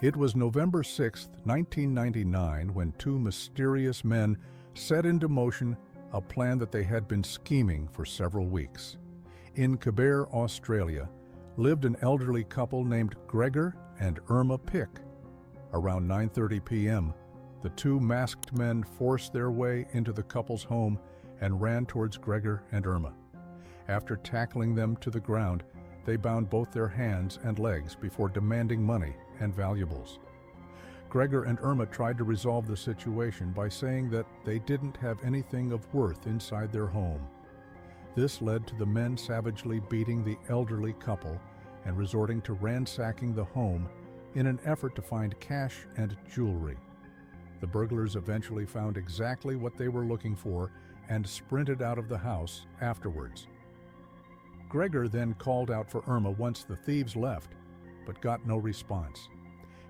It was November 6, 1999, when two mysterious men set into motion a plan that they had been scheming for several weeks. In Cabere, Australia, lived an elderly couple named Gregor and Irma Pick. Around 9:30 p.m., the two masked men forced their way into the couple's home and ran towards Gregor and Irma. After tackling them to the ground, they bound both their hands and legs before demanding money and valuables. Gregor and Irma tried to resolve the situation by saying that they didn't have anything of worth inside their home. This led to the men savagely beating the elderly couple and resorting to ransacking the home in an effort to find cash and jewelry. The burglars eventually found exactly what they were looking for and sprinted out of the house afterwards. Gregor then called out for Irma once the thieves left, but got no response.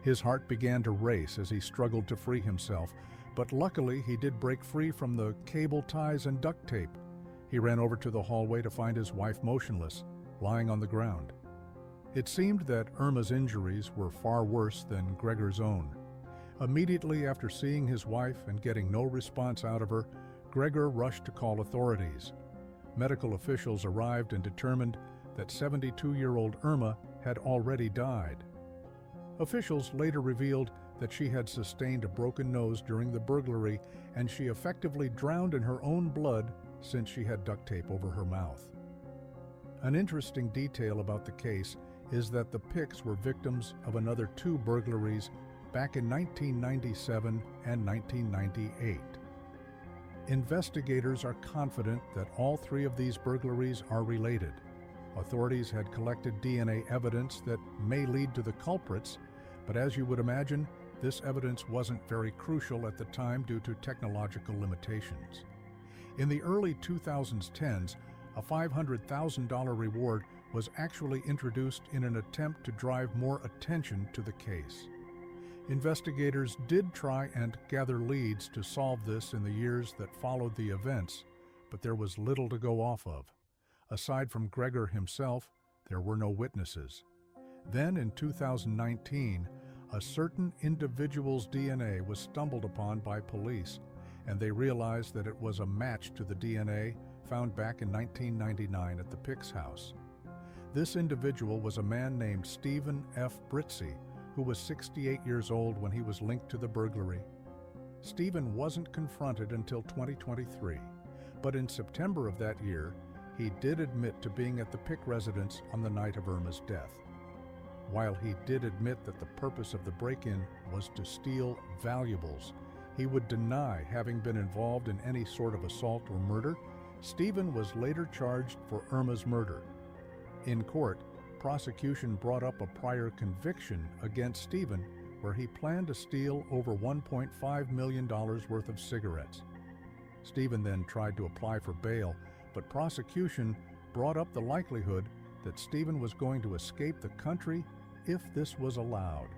His heart began to race as he struggled to free himself, but luckily he did break free from the cable ties and duct tape. He ran over to the hallway to find his wife motionless, lying on the ground. It seemed that Irma's injuries were far worse than Gregor's own. Immediately after seeing his wife and getting no response out of her, Gregor rushed to call authorities. Medical officials arrived and determined that 72-year-old Irma had already died. Officials later revealed that she had sustained a broken nose during the burglary, and she effectively drowned in her own blood since she had duct tape over her mouth. An interesting detail about the case is that the Picks were victims of another two burglaries back in 1997 and 1998. Investigators are confident that all three of these burglaries are related. Authorities had collected DNA evidence that may lead to the culprits, but as you would imagine, this evidence wasn't very crucial at the time due to technological limitations. In the early 2010s, a $500,000 reward was actually introduced in an attempt to drive more attention to the case. Investigators did try and gather leads to solve this in the years that followed the events, but there was little to go off of. Aside from Gregor himself, there were no witnesses. Then in 2019, a certain individual's DNA was stumbled upon by police, and they realized that it was a match to the DNA found back in 1999 at the Picks house. This individual was a man named Stephen F. Britzy, who was 68 years old when he was linked to the burglary. Stephen wasn't confronted until 2023, but in September of that year, he did admit to being at the Pick residence on the night of Irma's death. While he did admit that the purpose of the break-in was to steal valuables, he would deny having been involved in any sort of assault or murder. Stephen was later charged for Irma's murder. In court, prosecution brought up a prior conviction against Stephen where he planned to steal over $1.5 million worth of cigarettes. Stephen then tried to apply for bail, but prosecution brought up the likelihood that Stephen was going to escape the country if this was allowed.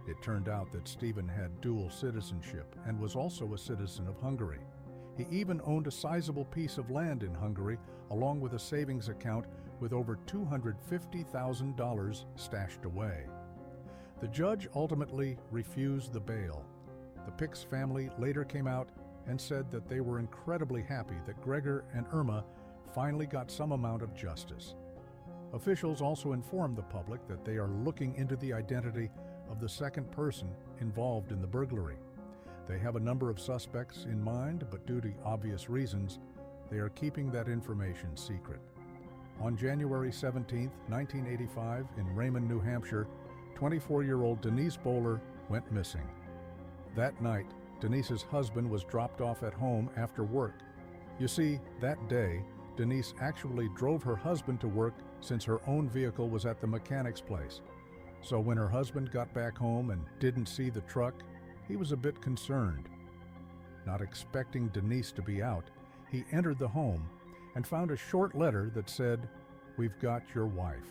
It turned out that Stephen had dual citizenship and was also a citizen of Hungary. He even owned a sizable piece of land in Hungary, along with a savings account with over $250,000 stashed away. The judge ultimately refused the bail. The Picks family later came out and said that they were incredibly happy that Gregor and Irma finally got some amount of justice. Officials also informed the public that they are looking into the identity of the second person involved in the burglary. They have a number of suspects in mind, but due to obvious reasons, they are keeping that information secret. On January 17, 1985, in Raymond, New Hampshire, 24-year-old Denise Bowler went missing. That night, Denise's husband was dropped off at home after work. You see, that day, Denise actually drove her husband to work since her own vehicle was at the mechanic's place. So when her husband got back home and didn't see the truck, he was a bit concerned. Not expecting Denise to be out, he entered the home and found a short letter that said, "We've got your wife."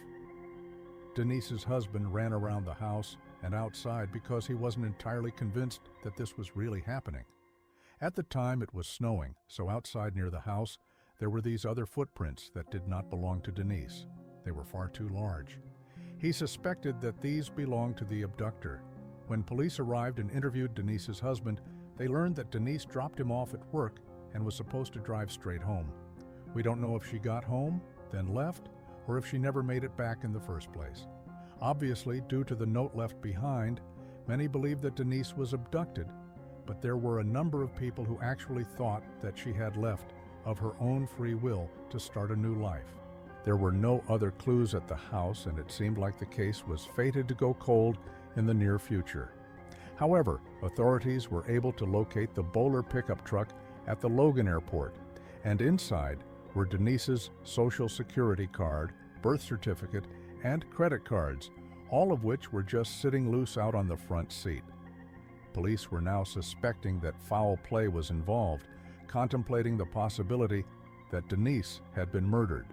Denise's husband ran around the house and outside because he wasn't entirely convinced that this was really happening. At the time it was snowing, so outside near the house there were these other footprints that did not belong to Denise. They were far too large. He suspected that these belonged to the abductor. When police arrived and interviewed Denise's husband, they learned that Denise dropped him off at work and was supposed to drive straight home. We don't know if she got home, then left, or if she never made it back in the first place. Obviously, due to the note left behind, many believe that Denise was abducted, but there were a number of people who actually thought that she had left of her own free will to start a new life. There were no other clues at the house, and it seemed like the case was fated to go cold in the near future. However, authorities were able to locate the Bolser pickup truck at the Logan airport, and inside were Denise's social security card, birth certificate, and credit cards, all of which were just sitting loose out on the front seat. Police were now suspecting that foul play was involved, contemplating the possibility that Denise had been murdered.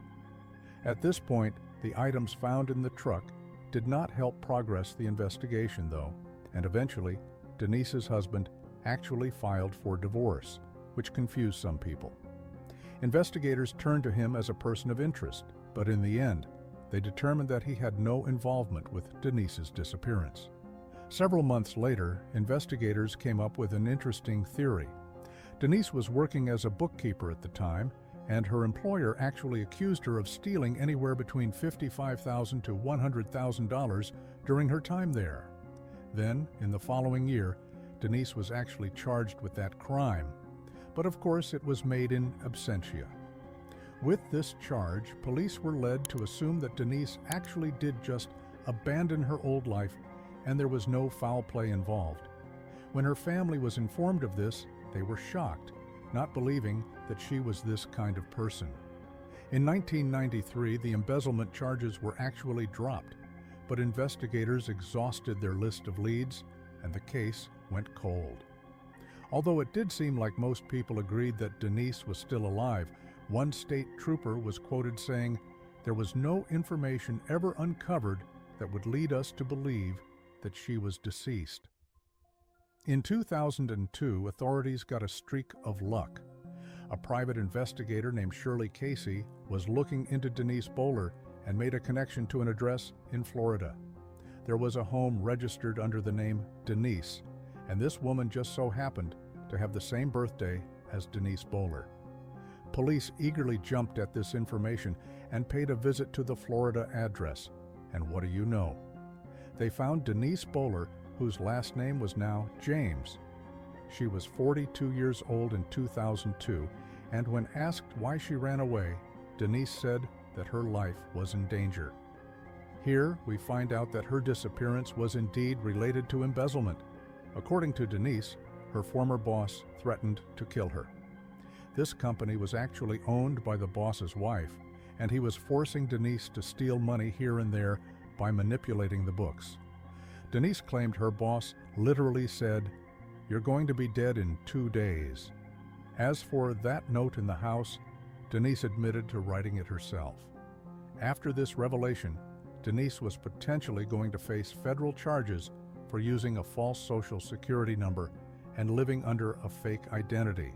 At this point, the items found in the truck did not help progress the investigation, though, and eventually, Denise's husband actually filed for divorce, which confused some people. Investigators turned to him as a person of interest, but in the end, they determined that he had no involvement with Denise's disappearance. Several months later, investigators came up with an interesting theory. Denise was working as a bookkeeper at the time, and her employer actually accused her of stealing anywhere between $55,000 to $100,000 during her time there. Then, in the following year, Denise was actually charged with that crime, but of course it was made in absentia. With this charge, police were led to assume that Denise actually did just abandon her old life and there was no foul play involved. When her family was informed of this, they were shocked, not believing that she was this kind of person. In 1993, the embezzlement charges were actually dropped, but investigators exhausted their list of leads and the case went cold. Although it did seem like most people agreed that Denise was still alive, one state trooper was quoted saying, "There was no information ever uncovered that would lead us to believe that she was deceased." In 2002, authorities got a streak of luck. A private investigator named Shirley Casey was looking into Denise Bolser and made a connection to an address in Florida. There was a home registered under the name Denise, and this woman just so happened to have the same birthday as Denise Bolser. Police eagerly jumped at this information and paid a visit to the Florida address. And what do you know? They found Denise Bolser, whose last name was now James. She was 42 years old in 2002, and when asked why she ran away, Denise said that her life was in danger. Here, we find out that her disappearance was indeed related to embezzlement. According to Denise, her former boss threatened to kill her. This company was actually owned by the boss's wife, and he was forcing Denise to steal money here and there by manipulating the books. Denise claimed her boss literally said, "You're going to be dead in 2 days." As for that note in the house, Denise admitted to writing it herself. After this revelation, Denise was potentially going to face federal charges for using a false social security number and living under a fake identity.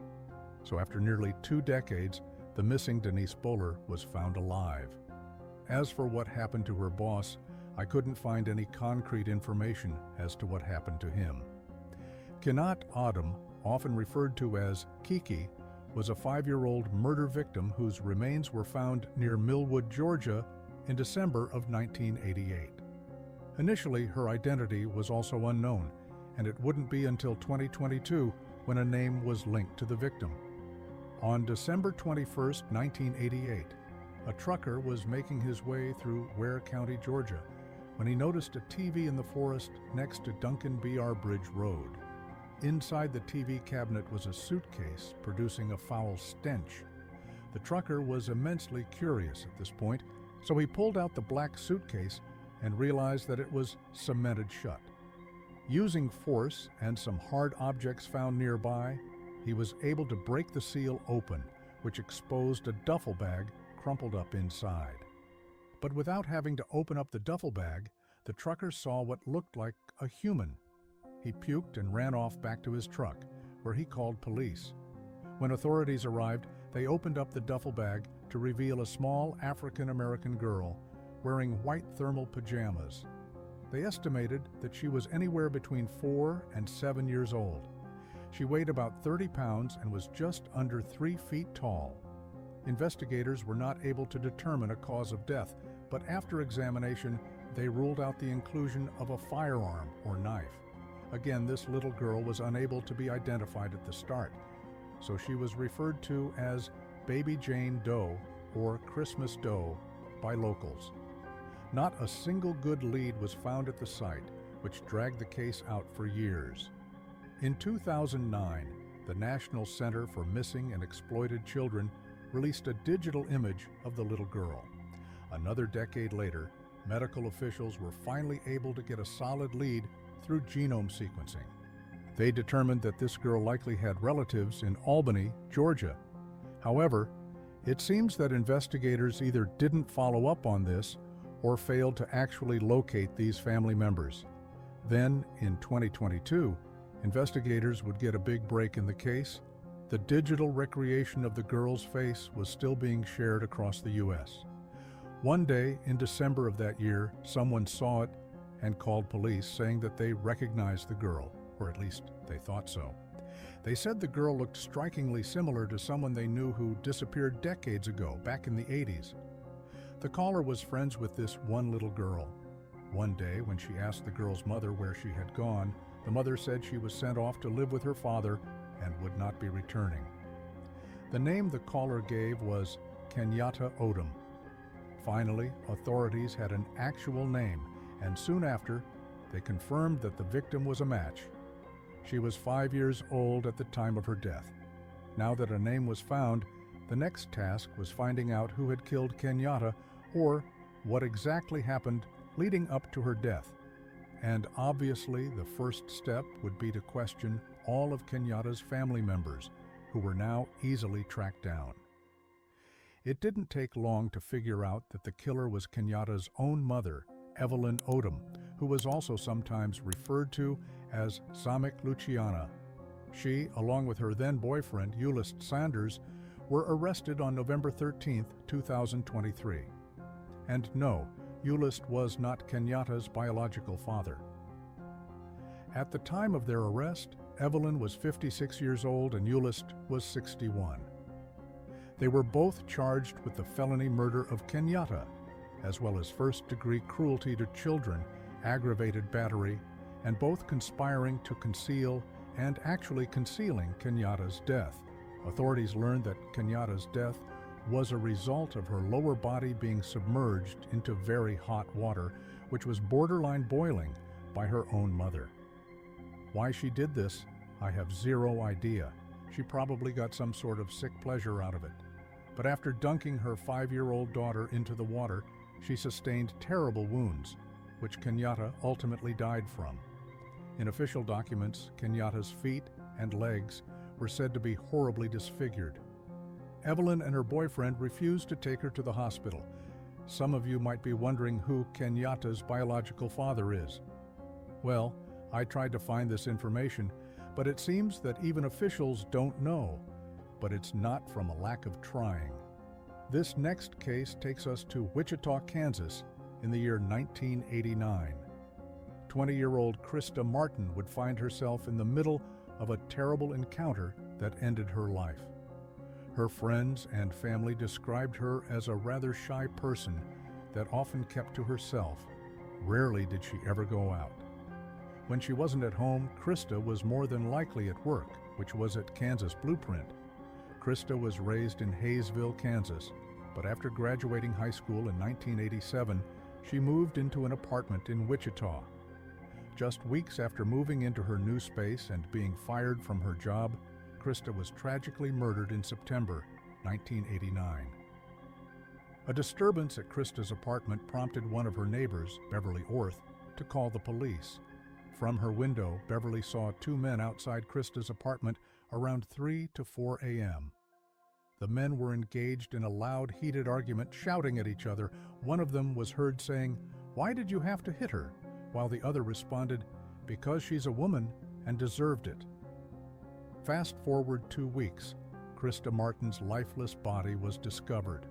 So after nearly 2 decades, the missing Denise Bolser was found alive. As for what happened to her boss, I couldn't find any concrete information as to what happened to him. Kenyatta Odom, often referred to as Kiki, was a 5-year-old murder victim whose remains were found near Millwood, Georgia in December of 1988. Initially, her identity was also unknown, and it wouldn't be until 2022 when a name was linked to the victim. On December 21, 1988, a trucker was making his way through Ware County, Georgia, when he noticed a TV in the forest next to Duncan B.R. Bridge Road. Inside the TV cabinet was a suitcase producing a foul stench. The trucker was immensely curious at this point, so he pulled out the black suitcase and realized that it was cemented shut. Using force and some hard objects found nearby, he was able to break the seal open, which exposed a duffel bag crumpled up inside. But without having to open up the duffel bag, the trucker saw what looked like a human. He puked and ran off back to his truck, where he called police. When authorities arrived, they opened up the duffel bag to reveal a small African-American girl wearing white thermal pajamas. They estimated that she was anywhere between 4 and 7 years old. She weighed about 30 pounds and was just under 3 feet tall. Investigators were not able to determine a cause of death, but after examination, they ruled out the inclusion of a firearm or knife. Again, this little girl was unable to be identified at the start, so she was referred to as Baby Jane Doe or Christmas Doe by locals. Not a single good lead was found at the site, which dragged the case out for years. In 2009, the National Center for Missing and Exploited Children released a digital image of the little girl. Another decade later, medical officials were finally able to get a solid lead through genome sequencing. They determined that this girl likely had relatives in Albany, Georgia. However, it seems that investigators either didn't follow up on this or failed to actually locate these family members. Then, in 2022, investigators would get a big break in the case. The digital recreation of the girl's face was still being shared across the U.S. One day in December of that year, someone saw it and called police, saying that they recognized the girl, or at least they thought so. They said the girl looked strikingly similar to someone they knew who disappeared decades ago, back in the 80s. The caller was friends with this one little girl. One day, when she asked the girl's mother where she had gone, the mother said she was sent off to live with her father and would not be returning. The name the caller gave was Kenyatta Odom. Finally, authorities had an actual name, and soon after, they confirmed that the victim was a match. She was 5 years old at the time of her death. Now that a name was found, the next task was finding out who had killed Kenyatta, or what exactly happened leading up to her death. And obviously, the first step would be to question all of Kenyatta's family members, who were now easily tracked down. It didn't take long to figure out that the killer was Kenyatta's own mother, Evelyn Odom, who was also sometimes referred to as Samek Luciana. She, along with her then-boyfriend, Ulysses Sanders, were arrested on November 13, 2023. And no, Ulysses was not Kenyatta's biological father. At the time of their arrest, Evelyn was 56 years old and Ulysses was 61. They were both charged with the felony murder of Kenyatta, as well as first-degree cruelty to children, aggravated battery, and both conspiring to conceal and actually concealing Kenyatta's death. Authorities learned that Kenyatta's death was a result of her lower body being submerged into very hot water, which was borderline boiling, by her own mother. Why she did this, I have zero idea. She probably got some sort of sick pleasure out of it. But after dunking her 5-year-old daughter into the water, she sustained terrible wounds, which Kenyatta ultimately died from. In official documents, Kenyatta's feet and legs were said to be horribly disfigured. Evelyn and her boyfriend refused to take her to the hospital. Some of you might be wondering who Kenyatta's biological father is. Well, I tried to find this information, but it seems that even officials don't know. But it's not from a lack of trying. This next case takes us to Wichita, Kansas, in the year 1989. 20-year-old Christa Martin would find herself in the middle of a terrible encounter that ended her life. Her friends and family described her as a rather shy person that often kept to herself. Rarely did she ever go out. When she wasn't at home, Christa was more than likely at work, which was at Kansas Blueprint. Christa was raised in Hayesville, Kansas, but after graduating high school in 1987, she moved into an apartment in Wichita. Just weeks after moving into her new space and being fired from her job, Christa was tragically murdered in September 1989. A disturbance at Christa's apartment prompted one of her neighbors, Beverly Orth, to call the police. From her window, Beverly saw 2 men outside Christa's apartment around 3 to 4 a.m. The men were engaged in a loud, heated argument, shouting at each other. One of them was heard saying, "Why did you have to hit her?" while the other responded, "Because she's a woman and deserved it." Fast forward 2 weeks, Christa Martin's lifeless body was discovered.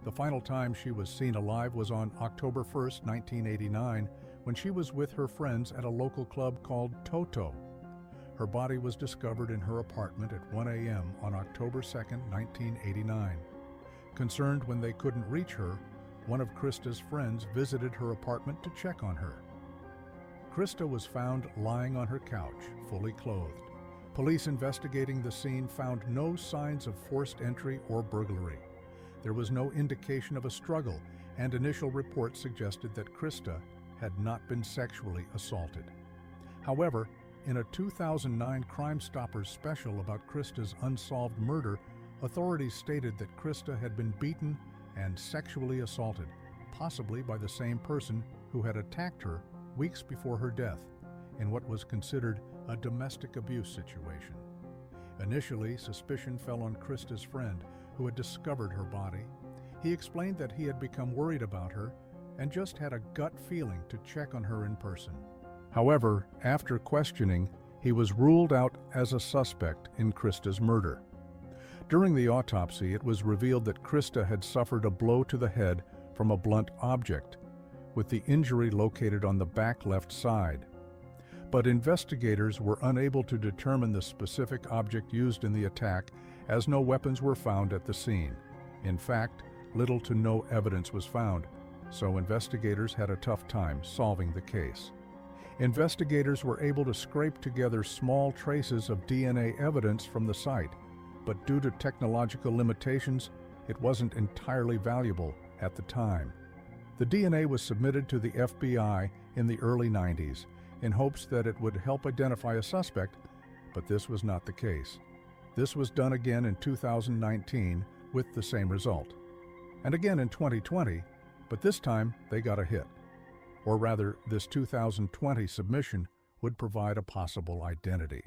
The final time she was seen alive was on October 1st, 1989, when she was with her friends at a local club called Toto. Her body was discovered in her apartment at 1 a.m. on October 2nd, 1989. Concerned when they couldn't reach her, one of Christa's friends visited her apartment to check on her. Christa was found lying on her couch, fully clothed. Police investigating the scene found no signs of forced entry or burglary. There was no indication of a struggle, and initial reports suggested that Christa had not been sexually assaulted. However, in a 2009 Crime Stoppers special about Christa's unsolved murder, authorities stated that Christa had been beaten and sexually assaulted, possibly by the same person who had attacked her weeks before her death, in what was considered a domestic abuse situation. Initially, suspicion fell on Christa's friend, who had discovered her body. He explained that he had become worried about her and just had a gut feeling to check on her in person. However, after questioning, he was ruled out as a suspect in Christa's murder. During the autopsy, it was revealed that Christa had suffered a blow to the head from a blunt object, with the injury located on the back left side. But investigators were unable to determine the specific object used in the attack, as no weapons were found at the scene. In fact, little to no evidence was found, so investigators had a tough time solving the case. Investigators were able to scrape together small traces of DNA evidence from the site, but due to technological limitations, it wasn't entirely valuable at the time. The DNA was submitted to the FBI in the early 90s in hopes that it would help identify a suspect, but this was not the case. This was done again in 2019 with the same result. And again in 2020, but this time they got a hit. Or rather, this 2020 submission would provide a possible identity.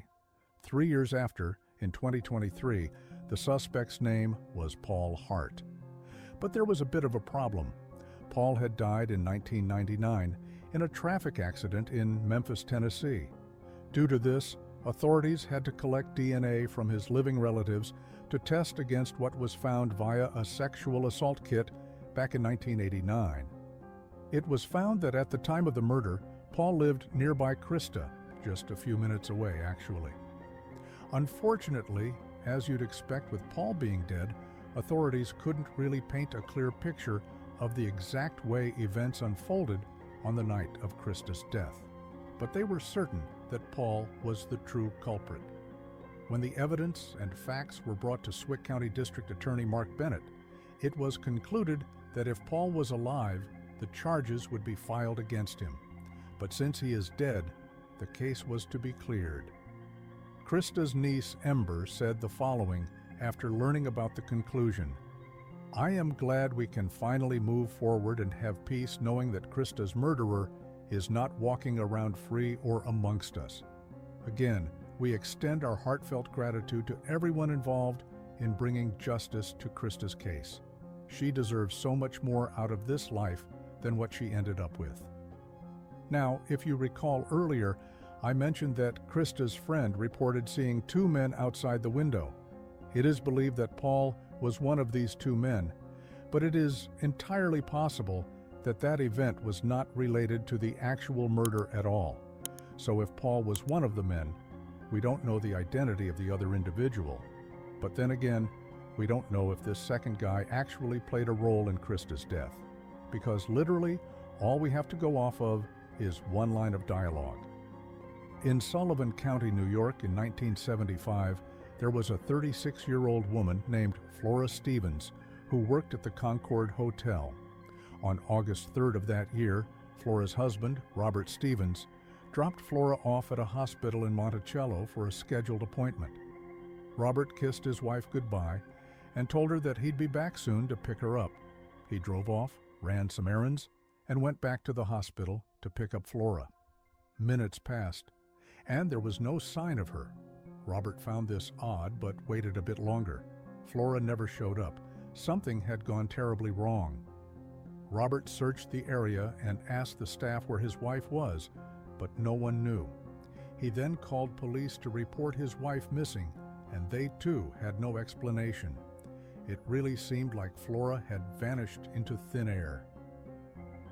3 years after, in 2023, the suspect's name was Paul Hart. But there was a bit of a problem. Paul had died in 1999 in a traffic accident in Memphis, Tennessee. Due to this, authorities had to collect DNA from his living relatives to test against what was found via a sexual assault kit back in 1989. It was found that at the time of the murder, Paul lived nearby Christa, just a few minutes away actually. Unfortunately, as you'd expect with Paul being dead, authorities couldn't really paint a clear picture of the exact way events unfolded on the night of Christa's death. But they were certain that Paul was the true culprit. When the evidence and facts were brought to Swick County District Attorney Mark Bennett, it was concluded that if Paul was alive, the charges would be filed against him. But since he is dead, the case was to be cleared. Christa's niece, Ember, said the following after learning about the conclusion: "I am glad we can finally move forward and have peace knowing that Christa's murderer is not walking around free or amongst us. Again, we extend our heartfelt gratitude to everyone involved in bringing justice to Christa's case. She deserves so much more out of this life than what she ended up with." Now, if you recall earlier, I mentioned that Christa's friend reported seeing two men outside the window. It is believed that Paul was one of these two men, but it is entirely possible that that event was not related to the actual murder at all. So if Paul was one of the men, we don't know the identity of the other individual. But then again, we don't know if this second guy actually played a role in Christa's death, because literally all we have to go off of is one line of dialogue. In Sullivan County, New York in 1975, there was a 36-year-old woman named Flora Stevens who worked at the Concord Hotel. On August 3rd of that year, Flora's husband, Robert Stevens, dropped Flora off at a hospital in Monticello for a scheduled appointment. Robert kissed his wife goodbye and told her that he'd be back soon to pick her up. He drove off, ran some errands, and went back to the hospital to pick up Flora. Minutes passed, and there was no sign of her. Robert found this odd, but waited a bit longer. Flora never showed up. Something had gone terribly wrong. Robert searched the area and asked the staff where his wife was, but no one knew. He then called police to report his wife missing, and they too had no explanation. It really seemed like Flora had vanished into thin air.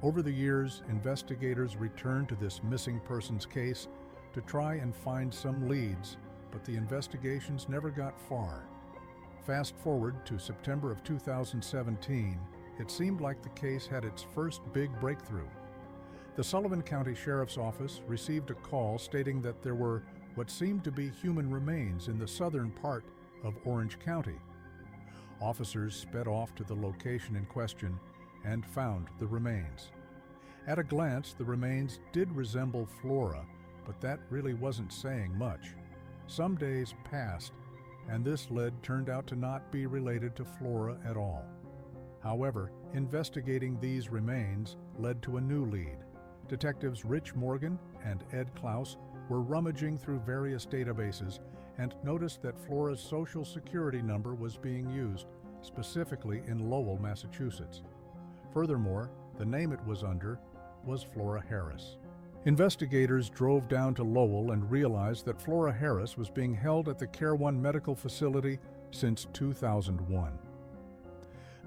Over the years, investigators returned to this missing persons case to try and find some leads, but the investigations never got far. Fast forward to September of 2017, it seemed like the case had its first big breakthrough. The Sullivan County Sheriff's Office received a call stating that there were what seemed to be human remains in the southern part of Orange County. Officers sped off to the location in question and found the remains. At a glance, the remains did resemble Flora, but that really wasn't saying much. Some days passed, and this lead turned out to not be related to Flora at all. However, investigating these remains led to a new lead. Detectives Rich Morgan and Ed Klaus were rummaging through various databases and noticed that Flora's social security number was being used, specifically in Lowell, Massachusetts. Furthermore, the name it was under was Flora Harris. Investigators drove down to Lowell and realized that Flora Harris was being held at the Care One medical facility since 2001.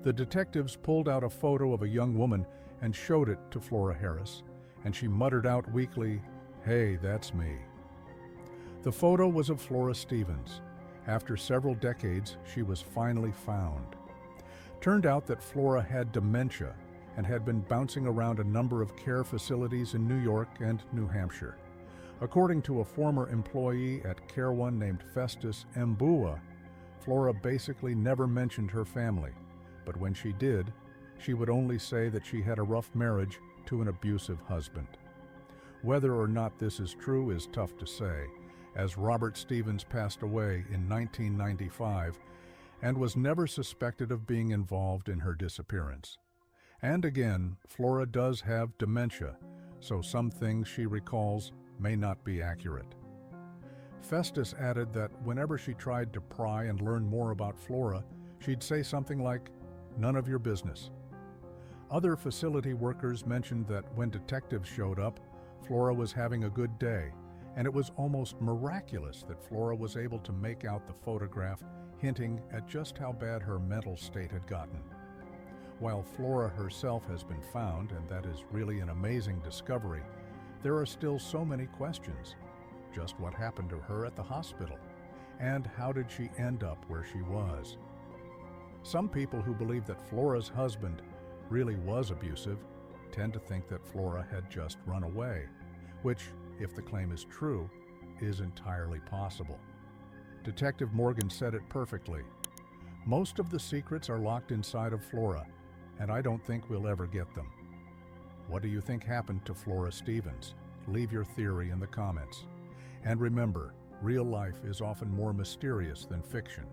The detectives pulled out a photo of a young woman and showed it to Flora Harris, and she muttered out weakly, "Hey, that's me." The photo was of Flora Stevens. After several decades, she was finally found. Turned out that Flora had dementia and had been bouncing around a number of care facilities in New York and New Hampshire. According to a former employee at Care One named Festus Mbua, Flora basically never mentioned her family, but when she did, she would only say that she had a rough marriage to an abusive husband. Whether or not this is true is tough to say, as Robert Stevens passed away in 1995 and was never suspected of being involved in her disappearance. And again, Flora does have dementia, so some things she recalls may not be accurate. Festus added that whenever she tried to pry and learn more about Flora, she'd say something like, "None of your business." Other facility workers mentioned that when detectives showed up, Flora was having a good day, and it was almost miraculous that Flora was able to make out the photograph, hinting at just how bad her mental state had gotten. While Flora herself has been found, and that is really an amazing discovery, there are still so many questions. Just what happened to her at the hospital? And how did she end up where she was? Some people who believe that Flora's husband really was abusive tend to think that Flora had just run away, which, if the claim is true, is entirely possible. Detective Morgan said it perfectly. Most of the secrets are locked inside of Flora, and I don't think we'll ever get them. What do you think happened to Flora Stevens? Leave your theory in the comments. And remember, real life is often more mysterious than fiction.